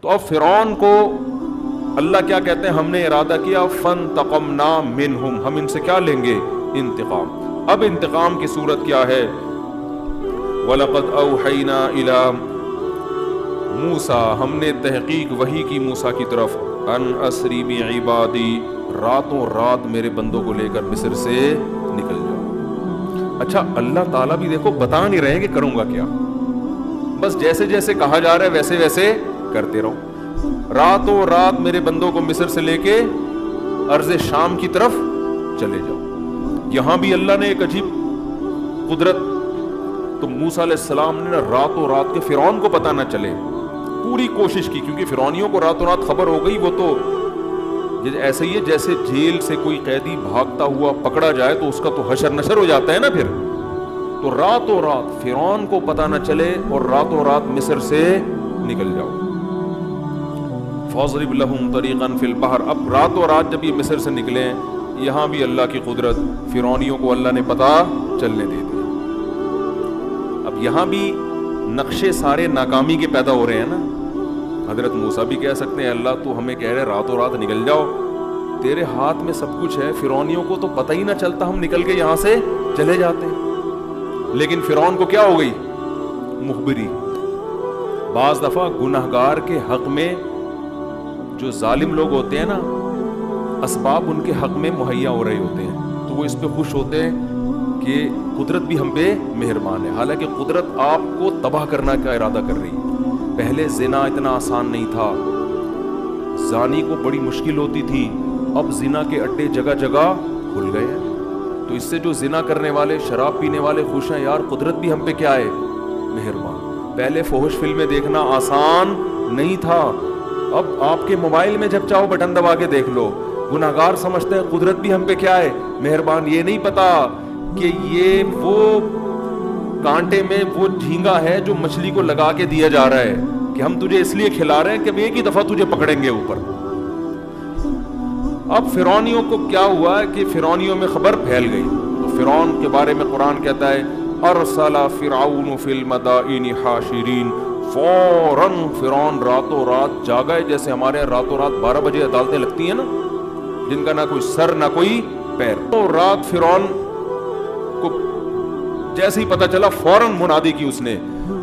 تو اب فرعون کو اللہ کیا کہتے ہیں, ہم نے ارادہ کیا فانتقمنا منہم, ہم ان سے کیا لیں گے, انتقام. اب انتقام کی صورت کیا ہے, وَلَقَدْ أَوْحَيْنَا إِلَىٰ موسیٰ, ہم نے تحقیق وحی کی موسیٰ کی طرف, ان اسری بعبادی, راتوں رات میرے بندوں کو لے کر مصر سے نکل جاؤ. اچھا اللہ تعالیٰ بھی دیکھو بتا نہیں رہے کہ کروں گا کیا, بس جیسے جیسے کہا جا رہا ہے ویسے ویسے کرتے رہو. راتوں رات میرے بندوں کو مصر سے لے کے ارض شام کی طرف چلے جاؤ. یہاں بھی اللہ نے ایک عجیب قدرت, تو موسیٰ علیہ السلام نے راتوں رات کے فرعون کو پتہ نہ چلے پوری کوشش کی, کیونکہ فرعونیوں کو راتوں رات خبر ہو گئی. وہ تو ایسے ہی ہے جیسے جیل سے کوئی قیدی بھاگتا ہوا پکڑا جائے تو اس کا تو حشر نشر ہو جاتا ہے نا پھر. تو راتوں رات فرعون کو پتہ نہ چلے اور راتوں رات مصر سے نکل جاؤ. فَاضْرِبْ لَهُمْ طَرِيقًا فِي الْبَحْرِ, اب راتوں رات جب یہ مصر سے نکلے, یہاں بھی اللہ کی قدرت, فرعونیوں کو اللہ نے پتہ چلنے دے دی. اب یہاں بھی نقشے سارے ناکامی کے پیدا ہو رہے ہیں نا. حضرت موسیٰ بھی کہہ سکتے ہیں اللہ تو ہمیں کہہ رہے راتوں رات نکل جاؤ, تیرے ہاتھ میں سب کچھ ہے, فرعونیوں کو تو پتہ ہی نہ چلتا, ہم نکل کے یہاں سے چلے جاتے. لیکن فرعون کو کیا ہو گئی, مخبری. بعض دفعہ گنہگار کے حق میں جو ظالم لوگ ہوتے ہیں نا, اسباب ان کے حق میں مہیا ہو رہے ہوتے ہیں, تو وہ اس پہ خوش ہوتے ہیں کہ قدرت بھی ہم پہ مہربان ہے. حالانکہ قدرت آپ کو تباہ کرنا کا ارادہ کر رہی ہے. پہلے زنا اتنا آسان نہیں تھا, زانی کو بڑی مشکل ہوتی تھی, اب زنا کے اڈے جگہ جگہ کھل گئے ہیں. تو اس سے جو زنا کرنے والے, شراب پینے والے خوش ہیں, یار قدرت بھی ہم پہ کیا ہے, مہربان. پہلے فحش فلمیں دیکھنا آسان نہیں تھا, اب آپ کے موبائل میں جب چاہو بٹن دبا کے دیکھ لو. گناہگار سمجھتے ہیں قدرت بھی ہم پہ کیا ہے, مہربان. یہ نہیں پتا کہ یہ وہ کانٹے میں وہ جھینگا ہے جو مچھلی کو لگا کے دیا جا رہا ہے کہ ہم تجھے اس لیے کھلا رہے ہیں کہ ایک ہی دفعہ تجھے پکڑیں گے اوپر. اب فرعونیوں کو کیا ہوا کہ فرعونیوں میں خبر پھیل گئی. تو فرعون کے بارے میں قرآن کہتا ہے ارسل فرعون فی المدائن حاشرین, فوراً فرعون راتوں رات جاگا ہے. جیسے ہمارے راتوں رات 12 بجے عدالتیں لگتی ہیں نا, جن کا نہ کوئی سر نہ کوئی پیر. تو رات فرعون کو جیسے ہی پتہ چلا فوراً منادی کی اس نے,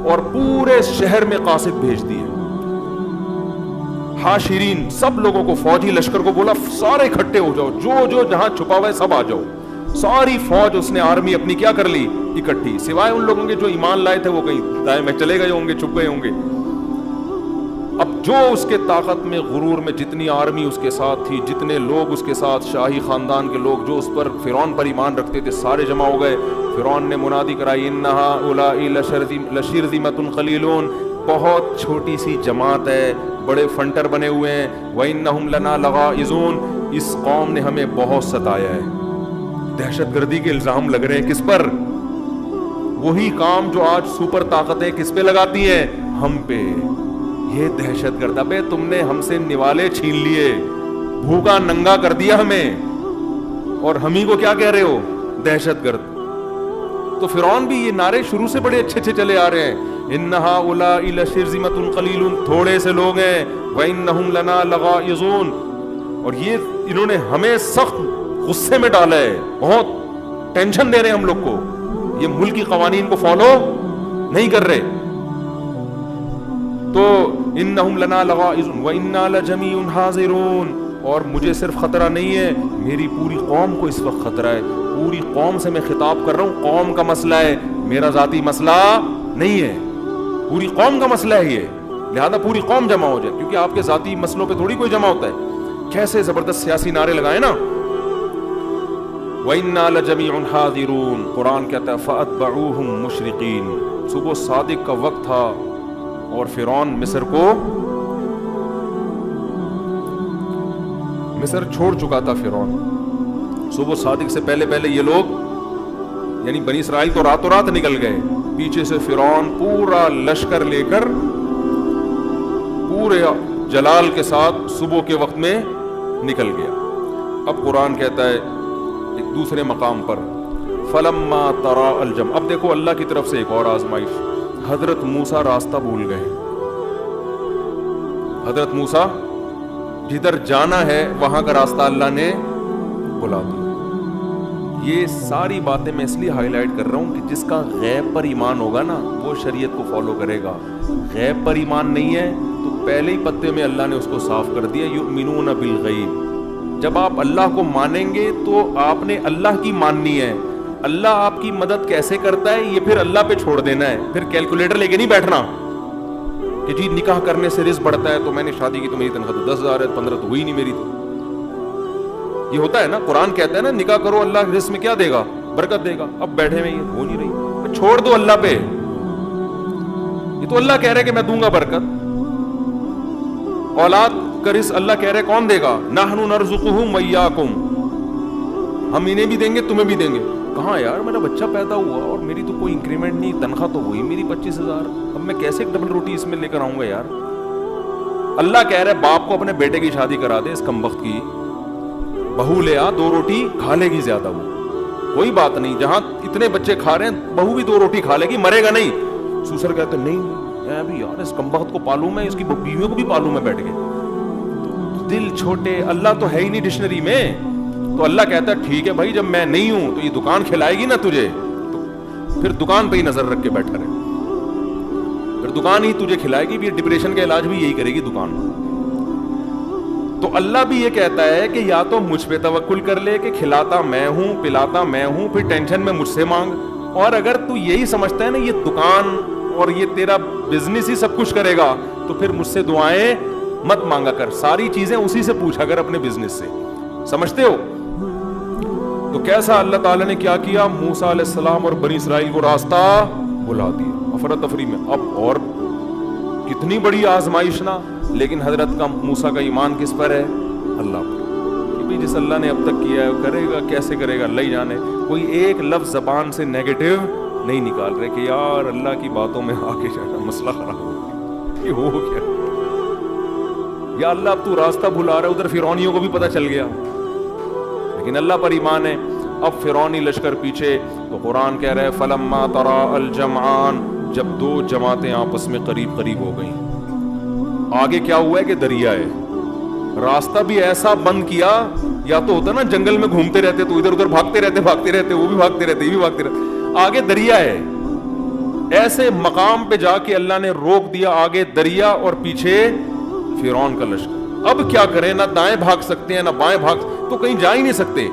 اور پورے شہر میں قاصد بھیج دیے. حاشرین, سب لوگوں کو, فوجی لشکر کو بولا سارے اکٹھے ہو جاؤ, جو جو جہاں چھپا ہوا ہے سب آ جاؤ. ساری فوج اس نے, آرمی اپنی کیا کر لی, اکٹھی, سوائے ان لوگوں کے جو ایمان لائے تھے وہ کہیں دائیں میں چلے گئے ہوں گے, چھپ گئے ہوں گے. اب جو اس کے طاقت میں, غرور میں, جتنی آرمی اس کے ساتھ تھی, جتنے لوگ اس کے ساتھ, شاہی خاندان کے لوگ جو اس پر فرعون پر ایمان رکھتے تھے, سارے جمع ہو گئے. فرعون نے منادی کرائی انہا اولائی لشرذمۃ قلیلون, بہت چھوٹی سی جماعت ہے, بڑے فنٹر بنے ہوئے ہیں. وَإِنَّهُمْ لَنَا لَغَائِظُونَ, اس قوم نے ہمیں بہت ستایا ہے. دہشت گردی کے الزام لگ رہے ہیں کس پر, وہی کام جو آج سپر طاقتیں کس پہ لگاتی ہیں, ہم پہ. یہ دہشت گرد, ابے تم نے ہم سے نوالے چھین لیے, بھوکا ننگا کر دیا ہمیں, اور ہم ہی کو کیا کہہ رہے ہو, دہشت گرد. تو فرعون بھی یہ نعرے شروع سے بڑے اچھے اچھے چلے آ رہے ہیں, انہا اولائی لشرذمۃ قلیلون, تھوڑے سے لوگ ہیں, وانہم لنا لغائظون, اور یہ انہوں نے ہمیں سخت غصے میں ڈالا ہے, بہت ٹینشن دے رہے ہیں ہم لوگ کو, یہ ملکی قوانین کو فالو نہیں کر رہے. تو انہم لنا لغائظون وانا لجمیع حاضرون, اور مجھے صرف خطرہ نہیں ہے, میری پوری قوم کو اس وقت خطرہ ہے. پوری قوم سے میں خطاب کر رہا ہوں, قوم کا مسئلہ ہے, میرا ذاتی مسئلہ نہیں ہے, پوری قوم کا مسئلہ ہے یہ, لہذا پوری قوم جمع ہو جائے, کیونکہ آپ کے ذاتی مسئلوں پہ تھوڑی کوئی جمع ہوتا ہے. کیسے زبردست سیاسی نعرے لگائے نا. وَإِنَّا لَجَمِيعٌ حَاذِرُونَ, قرآن کہتا ہے فَأَتْبَعُوهُمْ مُشْرِقِينَ, صبح صادق کا وقت تھا اور فرعون مصر چھوڑ چکا تھا. فرعون صبح صادق سے پہلے پہلے یہ لوگ یعنی بنی اسرائیل تو راتوں رات نکل گئے, پیچھے سے فرعون پورا لشکر لے کر پورے جلال کے ساتھ صبح کے وقت میں نکل گیا. اب قرآن کہتا ہے ایک دوسرے مقام پر فلما ترا الجمع, اب دیکھو اللہ کی طرف سے ایک اور آزمائش. حضرت موسیٰ راستہ بھول گئے, حضرت موسیٰ جدھر جانا ہے وہاں کا راستہ اللہ نے بلا دیا. یہ ساری باتیں میں اس لیے ہائی لائٹ کر رہا ہوں کہ جس کا غیب پر ایمان ہوگا نا وہ شریعت کو فالو کرے گا. غیب پر ایمان نہیں ہے تو پہلے ہی پتے میں اللہ نے اس کو صاف کر دیا, یؤمنون بالغیب. جب آپ اللہ کو مانیں گے تو آپ نے اللہ کی ماننی ہے. اللہ آپ کی مدد کیسے کرتا ہے یہ پھر اللہ پہ چھوڑ دینا ہے. پھر کیلکولیٹر لے کے نہیں بیٹھنا کہ جی نکاح کرنے سے رزق بڑھتا ہے, تو میں نے شادی کی تو میری تنخواہ تو 10,000 ہے, 15 تو ہوئی نہیں میری. تو یہ ہوتا ہے نا, قرآن کہتا ہے نا نکاح کرو اللہ رزق میں کیا دے گا, برکت دے گا. اب بیٹھے میں یہ ہو نہیں رہی, چھوڑ دو اللہ پہ. یہ تو اللہ کہہ رہے کہ میں دوں گا برکت. اولاد کا رزق اللہ کہہ رہے کون دے گا, نحن نرزقہم وایاکم, ہم انہیں بھی دیں گے تمہیں بھی دیں گے. کہاں یار میرا بچہ پیدا ہوا اور میری تو کوئی انکریمنٹ نہیں, تنخواہ تو ہوئی میری 25,000, اب میں کیسے ڈبل روٹی اس میں لے کر آؤں گا یار. اللہ کہہ رہے باپ کو اپنے بیٹے کی شادی کرا دے, اس کمبخت کی بہو لے آ, 2 روٹی کھا لے گی زیادہ. وہ کوئی بات نہیں, جہاں اتنے بچے کھا رہے ہیں بہو بھی 2 روٹی کھا لے گی, مرے گا نہیں. سوسر کہتے نہیں میں بھی یار اس کمبخت کو پالوں, میں اس کی بیویوں کو بھی پالوں میں بیٹھ کے. دل چھوٹے, اللہ تو ہے ہی نہیں ڈکشنری میں. تو اللہ کہتا ہے ٹھیک ہے بھائی, جب میں نہیں ہوں تو یہ دکان کھلائے گی نا تجھے, تو پھر دکان پہ ہی نظر رکھ کے بیٹھا رہے, پھر دکان ہی تجھے کھلائے گی. ڈپریشن کا علاج بھی یہی کرے گی دکان. تو اللہ بھی یہ کہتا ہے کہ یا تو مجھ پہ توکل کر لے کہ کھلاتا میں ہوں, پلاتا میں ہوں, پھر ٹینشن میں مجھ سے مانگ. اور اگر تو یہی سمجھتا ہے نا یہ دکان اور یہ تیرا بزنس ہی سب کچھ کرے گا, تو پھر مجھ سے دعائیں مت مانگا کر, ساری چیزیں اسی سے پوچھا کر اپنے بزنس سے. سمجھتے ہو؟ تو کیسا اللہ تعالیٰ نے کیا کیا, موسیٰ علیہ السلام اور بنی اسرائیل کو راستہ بلا دیا افراتفری میں. اب اور کتنی بڑی آزمائش نا, لیکن حضرت کا موسیٰ کا ایمان کس پر ہے, اللہ پر. کہ جس اللہ نے اب تک کیا ہے کرے گا, کیسے کرے گا اللہ ہی جانے. کوئی ایک لفظ زبان سے نیگیٹو نہیں نکال رہے کہ یار اللہ کی باتوں میں آ کے جانا مسئلہ خراب ہو گیا, یہ ہو گیا, یا اللہ اب تو راستہ بھلا رہا ہے. ادھر فرعونیوں کو بھی پتہ چل گیا, لیکن اللہ پر ایمان ہے. اب فرعونی لشکر پیچھے, تو قرآن کہہ رہے فلما ترا الجمعان, جب 2 جماعتیں آپس میں قریب قریب ہو گئیں. آگے کیا ہوا ہے کہ دریا ہے, راستہ بھی ایسا بند کیا, یا تو ہوتا نا جنگل میں گھومتے رہتے تو ادھر ادھر بھاگتے رہتے, وہ بھی بھاگتے رہتے, یہ بھی بھاگتے رہتے. آگے دریا ہے, ایسے مقام پہ جا کے اللہ نے روک دیا, آگے دریا اور پیچھے فرعون کا لشکر. اب کیا کریں, نہ دائیں بھاگ سکتے ہیں نہ بائیں بھاگ, تو کہیں جا ہی نہیں سکتے.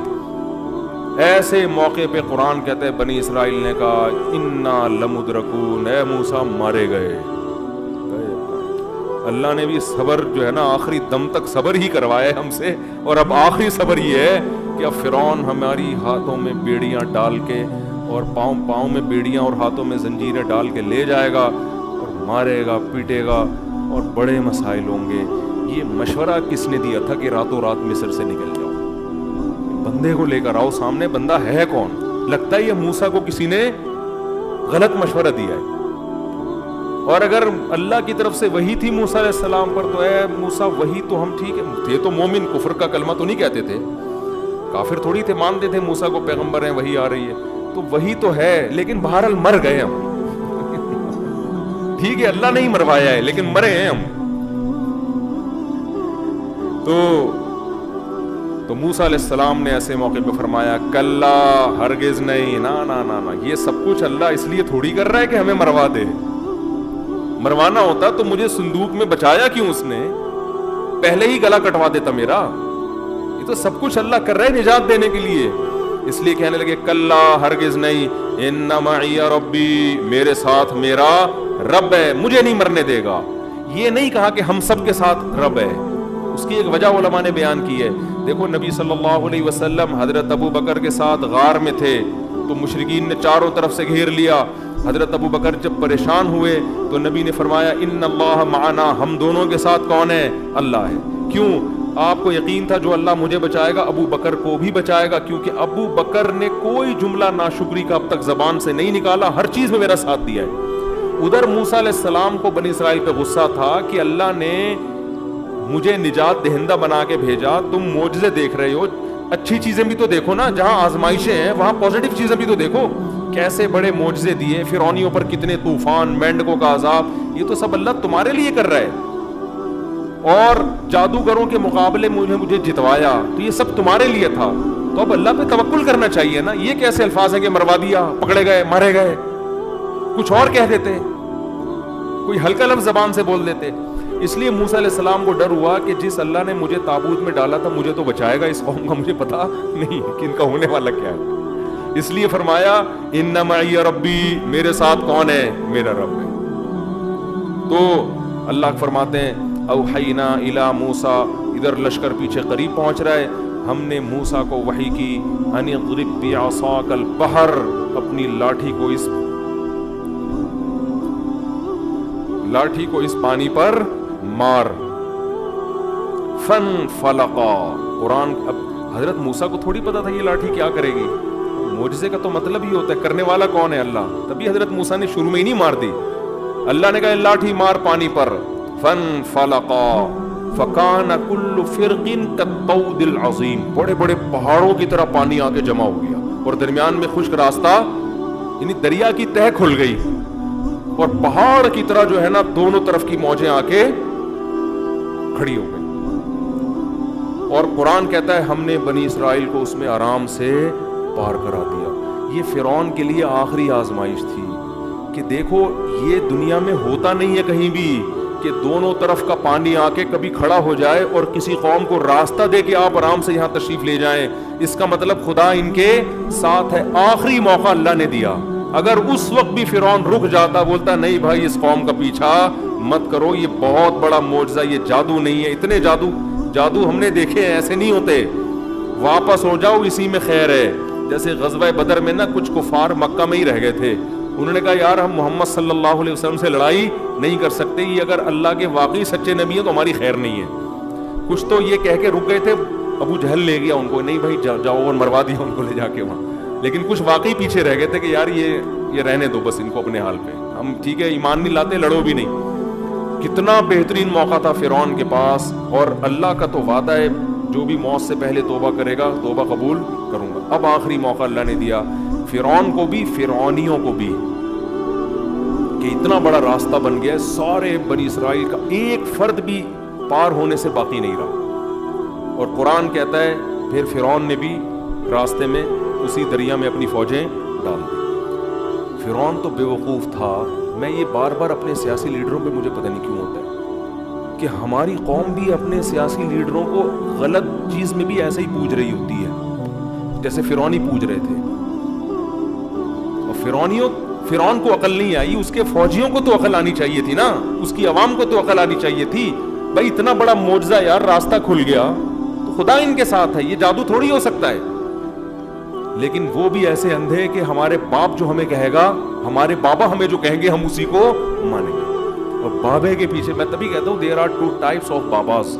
ایسے موقع پہ قرآن کہتے ہیں بنی اسرائیل نے کہا انا لمدرکون, اے موسیٰ مارے گئے. اللہ نے بھی صبر جو ہے نا آخری دم تک صبر ہی کروایا ہم سے, اور اب آخری صبر یہ ہے کہ اب فرعون ہماری ہاتھوں میں بیڑیاں ڈال کے اور پاؤں میں بیڑیاں اور ہاتھوں میں زنجیریں ڈال کے لے جائے گا اور مارے گا, پیٹے گا, اور بڑے مسائل ہوں گے. یہ مشورہ کس نے دیا تھا کہ راتوں رات مصر سے نکل جاؤ, بندے کو لے کر آؤ سامنے, بندہ ہے کون؟ لگتا ہے یہ موسیٰ کو کسی نے غلط مشورہ دیا ہے. اور اگر اللہ کی طرف سے وحی تھی موسیٰ علیہ السلام پر, تو اے موسیٰ وحی تو ہم ٹھیک ہے تھے, تو مومن کفر کا کلمہ تو نہیں کہتے تھے, کافر تھوڑی تھے, مانتے تھے موسیٰ کو پیغمبر ہیں, وحی آ رہی ہے, تو وحی تو ہے, لیکن بہرحال مر گئے ہم. ٹھیک ہے اللہ نہیں مروایا ہے لیکن مرے ہیں ہم. تو موسیٰ علیہ السلام نے ایسے موقع پہ فرمایا کلا, ہرگز نہیں, نا, یہ سب کچھ اللہ اس لیے تھوڑی کر رہا ہے کہ ہمیں مروا دے. مروانا ہوتا تو مجھے صندوق میں بچایا کیوں اس نے, پہلے ہی گلا کٹوا دیتا میرا. یہ تو سب کچھ اللہ کر رہا ہے نجات دینے کے لیے. اس لیے کہنے لگے کلا, ہرگز نہیں, ان معی ربی, میرے ساتھ میرا رب ہے, مجھے نہیں مرنے دے گا. یہ نہیں کہا کہ ہم سب کے ساتھ رب ہے. اس کی ایک وجہ علماء نے بیان کی ہے. دیکھو نبی صلی اللہ علیہ وسلم حضرت ابو بکر کے ساتھ غار میں تھے, تو مشرکین نے چاروں طرف سے گھیر لیا. حضرت ابو بکر جب پریشان ہوئے تو نبی نے فرمایا ان اللہ معنا, ہم دونوں کے ساتھ کون ہے, اللہ ہے. کیوں؟ آپ کو یقین تھا جو اللہ مجھے بچائے گا ابو بکر کو بھی بچائے گا, کیونکہ ابو بکر نے کوئی جملہ ناشکری کا اب تک زبان سے نہیں نکالا, ہر چیز میں میرا ساتھ دیا ہے. ادھر موسیٰ علیہ السلام کو بنی اسرائیل پہ غصہ تھا کہ اللہ نے مجھے نجات دہندہ بنا کے بھیجا, تم معجزے دیکھ رہے ہو, اچھی چیزیں بھی تو دیکھو نا, جہاں آزمائشیں ہیں وہاں پازیٹیو چیزیں بھی تو دیکھو. کیسے بڑے معجزے دیے, فرعونیوں پر کتنے طوفان, مینڈکوں کا عذاب, یہ تو سب اللہ تمہارے لیے کر رہا ہے. اور جادوگروں کے مقابلے مجھے جتوایا، تو یہ سب تمہارے لیے تھا، تو اب اللہ پہ توکل کرنا چاہیے نا. یہ کیسے الفاظ ہیں کہ مروا دیا، پکڑے گئے، مارے گئے، کچھ اور کہہ دیتے، کوئی ہلکا لفظ زبان سے بول دیتے. اس لیے موسیٰ علیہ السلام کو ڈر ہوا کہ جس اللہ نے مجھے تابوت میں ڈالا تھا مجھے تو بچائے گا، اس قوم کا مجھے پتا نہیں کہ ان کا ہونے والا کیا ہے. اس لیے فرمایا ان معی ربی، میرے ساتھ کون ہے؟ میرا رب ہے. تو اللہ فرماتے ہیں اوحینا الی موسیٰ، ادھر لشکر پیچھے قریب پہنچ رہا ہے، ہم نے موسیٰ کو وحی کی ان اضرب بعصاک البحر، اپنی لاٹھی کو اس پانی پر مار. فانفلقا، قرآن اب حضرت موسیٰ کو تھوڑی پتا تھا یہ لاٹھی کیا کرے گی. معجزے کا تو مطلب ہی ہوتا ہے کرنے والا کون ہے؟ اللہ. تبھی حضرت موسیٰ نے شروع میں ہی نہیں مار دی. اللہ نے کہا لاٹھی مار پانی پر. فانفلقا فکان کل فرق کالطود العظیم، بڑے بڑے پہاڑوں کی طرح پانی آ کے جمع ہو گیا، اور درمیان میں خشک راستہ، یعنی دریا کی تہ کھل گئی، اور پہاڑ کی طرح جو ہے نا دونوں طرف کی موجیں آ کے کھڑی ہو گئی. اور قرآن کہتا ہے ہم نے بنی اسرائیل کو اس میں آرام سے پار کرا دیا. یہ فرعون کے لیے آخری آزمائش تھی کہ دیکھو یہ دنیا میں ہوتا نہیں ہے کہیں بھی کہ دونوں طرف کا پانی آ کے کبھی کھڑا ہو جائے اور کسی قوم کو راستہ دے کے آپ آرام سے یہاں تشریف لے جائیں. اس کا مطلب خدا ان کے ساتھ ہے. آخری موقع اللہ نے دیا. اگر اس وقت بھی فرعون رک جاتا، بولتا نہیں بھائی اس قوم کا پیچھا مت کرو، یہ بہت بڑا معجزہ، یہ جادو نہیں ہے، اتنے جادو ہم نے دیکھے ہیں، ایسے نہیں ہوتے، واپس ہو جاؤ، اسی میں خیر ہے. جیسے غزوہ بدر میں نا کچھ کفار مکہ میں ہی رہ گئے تھے، انہوں نے کہا یار ہم محمد صلی اللہ علیہ وسلم سے لڑائی نہیں کر سکتے، یہ اگر اللہ کے واقعی سچے نبی ہیں تو ہماری خیر نہیں ہے. کچھ تو یہ کہہ کے رک گئے تھے، ابو جہل لے گیا ان کو، نہیں بھائی جاؤ، اور مروا دیا ان کو لے جا کے وہاں. لیکن کچھ واقعی پیچھے رہ گئے تھے کہ یار یہ رہنے دو بس ان کو اپنے حال پہ، ہم ٹھیک ہے ایمان نہیں لاتے، لڑو بھی نہیں. کتنا بہترین موقع تھا فرعون کے پاس، اور اللہ کا تو وعدہ ہے جو بھی موت سے پہلے توبہ کرے گا توبہ قبول کروں گا. اب آخری موقع اللہ نے دیا فرعون کو بھی، فرعونیوں کو بھی، کہ اتنا بڑا راستہ بن گیا، سارے بنی اسرائیل کا ایک فرد بھی پار ہونے سے باقی نہیں رہا. اور قرآن کہتا ہے پھر فرعون نے بھی راستے میں اسی دریا میں اپنی فوجیں ڈال دی. فرعون تو بے وقوف تھا. میں یہ بار بار اپنے سیاسی لیڈروں پہ مجھے پتہ نہیں کیوں ہوتا ہے کہ ہماری قوم بھی اپنے سیاسی لیڈروں کو غلط چیز میں بھی ایسے ہی پوج رہی ہوتی ہے جیسے فرعون ہی پوج رہے تھے. اور فرعون کو عقل نہیں آئی، اس کے فوجیوں کو تو عقل آنی چاہیے تھی نا، اس کی عوام کو تو عقل آنی چاہیے تھی. بھائی اتنا بڑا معجزہ یار، راستہ کھل گیا تو خدا ان کے ساتھ ہے، یہ جادو تھوڑی ہو سکتا ہے. لیکن وہ بھی ایسے اندھے کہ ہمارے باپ جو ہمیں کہے گا، ہمارے بابا ہمیں جو کہیں گے ہم اسی کو مانیں گے. اور بابے کے پیچھے، میں تبھی کہتا ہوں there are two types of babas.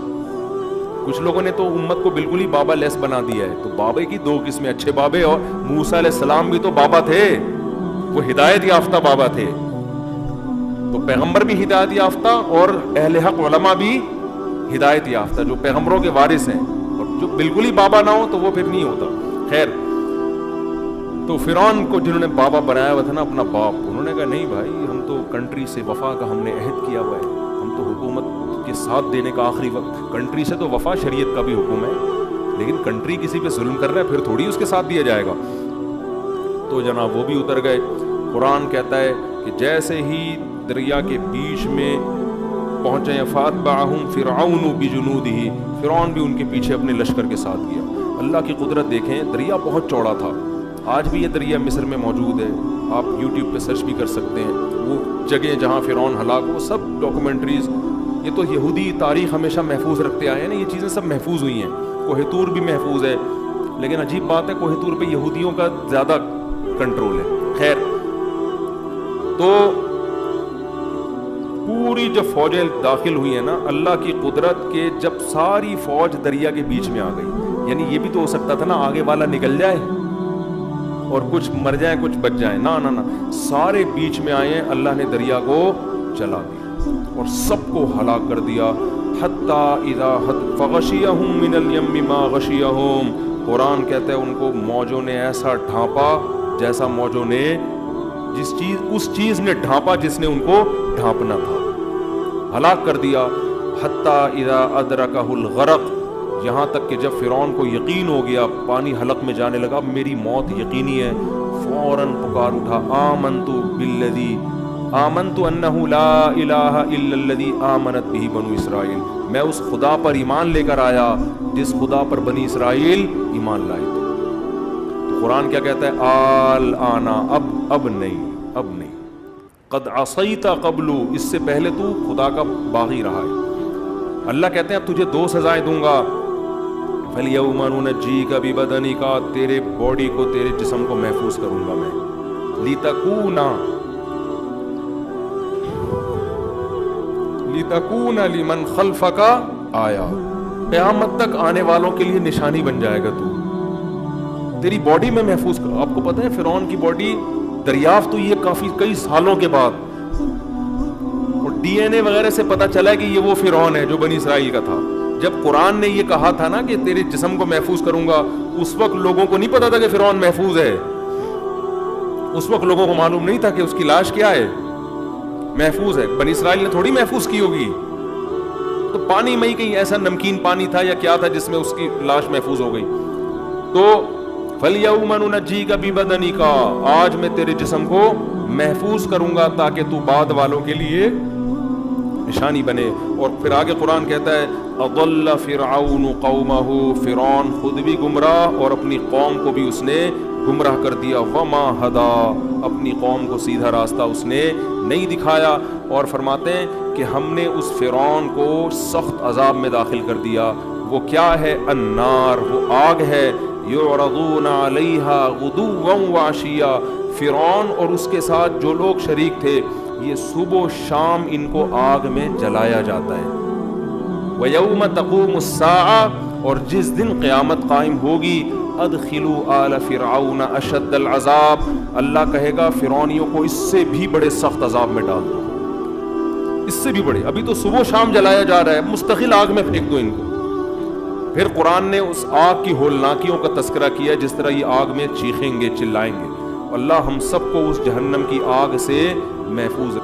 کچھ لوگوں نے تو امت کو بالکل ہی بابا لیس بنا دیا ہے. تو بابے کی دو قسمیں، اچھے بابے، اور موسیٰ علیہ السلام بھی تو بابا تھے، وہ ہدایت یافتہ بابا تھے. تو پیغمبر بھی ہدایت یافتہ اور اہل حق علماء بھی ہدایت یافتہ، جو پیغمبروں کے وارث ہیں. اور جو بالکل ہی بابا نہ ہو تو وہ پھر نہیں ہوتا. خیر، تو فرعون کو جنہوں نے بابا بنایا ہوا تھا نا اپنا باپ، انہوں نے کہا نہیں بھائی ہم تو کنٹری سے وفا کا ہم نے عہد کیا ہوا ہے، ہم تو حکومت کے ساتھ دینے کا آخری وقت، کنٹری سے تو وفا، شریعت کا بھی حکم ہے، لیکن کنٹری کسی پہ ظلم کر رہا ہے پھر تھوڑی اس کے ساتھ دیا جائے گا. تو جناب وہ بھی اتر گئے. قرآن کہتا ہے کہ جیسے ہی دریا کے بیچ میں پہنچے فاتبعہم فرعون بجنودہ، فرعون بھی ان کے پیچھے اپنے لشکر کے ساتھ گیا. اللہ کی قدرت دیکھیں، دریا بہت چوڑا تھا. آج بھی یہ دریا مصر میں موجود ہے، آپ یوٹیوب پہ سرچ بھی کر سکتے ہیں. وہ جگہ جہاں فرعون ہلاک، وہ سب ڈاکومنٹریز، یہ تو یہودی تاریخ ہمیشہ محفوظ رکھتے آئے ہیں نا، یہ چیزیں سب محفوظ ہوئی ہیں. کوہ طور بھی محفوظ ہے، لیکن عجیب بات ہے کوہ طور پہ یہودیوں کا زیادہ کنٹرول ہے. خیر، تو پوری جب فوجیں داخل ہوئی ہیں نا، اللہ کی قدرت کے جب ساری فوج دریا کے بیچ میں آ گئی، یعنی یہ بھی تو ہو سکتا تھا نا آگے والا نکل جائے اور کچھ مر جائیں کچھ بچ جائیں، نہ سارے بیچ میں آئے ہیں. اللہ نے دریا کو چلا دیا اور سب کو ہلاک کر دیا. حتی اذا فغشیہم من الیم ما غشیہم، قرآن کہتا ہے ان کو موجوں نے ایسا ڈھانپا جیسا موجوں نے اس چیز نے ڈھانپا جس نے ان کو ڈھانپنا تھا، ہلاک کر دیا. حتی اذا ادرکہ الغرق، یہاں تک کہ جب فرعون کو یقین ہو گیا، پانی حلق میں جانے لگا، اب میری موت یقینی ہے، فوراً پکار اٹھا آمنت انہ لا الہ الا الذی آمنت بہ بنو اسرائیل، میں اس خدا پر ایمان لے کر آیا جس خدا پر بنی اسرائیل ایمان لائے تھے۔ تو قرآن کیا کہتا ہے؟ الآن، اب نہیں، قد عصیت قبل، اس سے پہلے تو خدا کا باغی رہا ہے۔ اللہ کہتے ہیں اب تجھے دو سزائیں دوں گا، فَالْيَوْمَ نُنَجِّيكَ بِبَدَنِكَ، تیرے باڈی کو، تیرے جسم کو محفوظ کروں گا میں، لِتَكُونَ لِمَنْ خَلْفَكَ آیا، قیامت تک آنے والوں کے لیے نشانی بن جائے گا، تو تیری باڈی میں محفوظ کر۔ آپ کو پتہ ہے فرعون کی باڈی دریافت ہوئی ہے کئی سالوں کے بعد، اور ڈی این اے وغیرہ سے پتہ چلا کہ یہ وہ فرعون ہے جو بنی اسرائیل کا تھا۔ جب قرآن نے یہ کہا تھا نا کہ تیرے جسم کو محفوظ کروں گا، اس وقت لوگوں کو نہیں پتا تھا کہ فرعون محفوظ ہے، اس وقت لوگوں کو معلوم نہیں تھا کہ اس کی لاش کیا ہے، محفوظ ہے۔ بنی اسرائیل نے تھوڑی محفوظ کی ہوگی، تو پانی میں ہی کہیں ایسا نمکین پانی تھا یا کیا تھا جس میں اس کی لاش محفوظ ہو گئی۔ تو فَالْيَوْمَ نُنَجِّيكَ بِبَدَنِكَ، آج میں تیرے جسم کو محفوظ کروں گا تاکہ تو بعد والوں کے لیے نشانی بنے۔ اور پھر آگے قرآن کہتا ہے اضل فرعون قومہ، فرعون خود بھی گمراہ اور اپنی قوم کو بھی اس نے گمراہ کر دیا، وما ہدا، اپنی قوم کو سیدھا راستہ اس نے نہیں دکھایا۔ اور فرماتے ہیں کہ ہم نے اس فرعون کو سخت عذاب میں داخل کر دیا۔ وہ کیا ہے؟ النار، وہ آگ ہے، یعرضون علیہا غدوا وعشیا، فرعون اور اس کے ساتھ جو لوگ شریک تھے، یہ صبح و شام ان کو آگ میں جلایا جاتا ہے۔ وَيَوْمَ تَقُومُ السَّاعَةُ، اور جس دن قیامت قائم ہوگی، ادخلوا آل فرعون اشد العذاب، اللہ کہے گا فرعونیوں کو اس سے بھی بڑے سخت عذاب میں ڈال دو، اس سے بھی بڑے۔ ابھی تو صبح و شام جلایا جا رہا ہے، مستقل آگ میں پھینک دو ان کو۔ پھر قرآن نے اس آگ کی ہولناکیوں کا تذکرہ کیا، جس طرح یہ آگ میں چیخیں گے، چلائیں گے۔ اللہ ہم سب کو اس جہنم کی آگ سے محفوظ